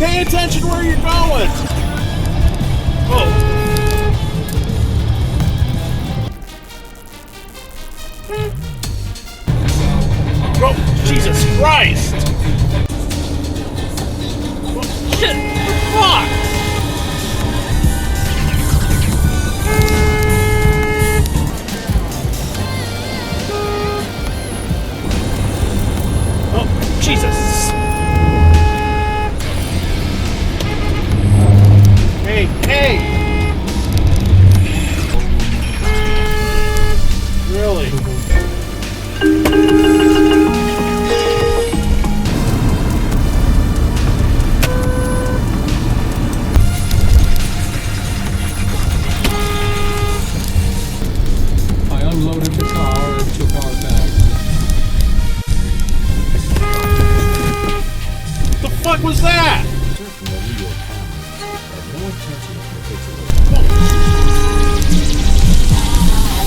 Pay attention where you're going! Oh. Oh, Jesus Christ! Oh, shit! Fuck! Oh, Jesus! Hey, hey! Really? I unloaded the car and took our bags. The fuck was that?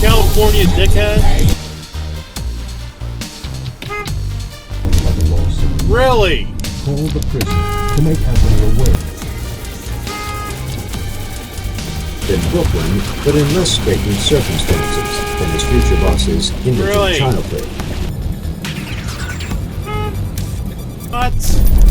California dickhead? Really? Call the prison to make Anthony aware. In Brooklyn, but in less straitened circumstances than his future boss's indigent Really? childhood. What?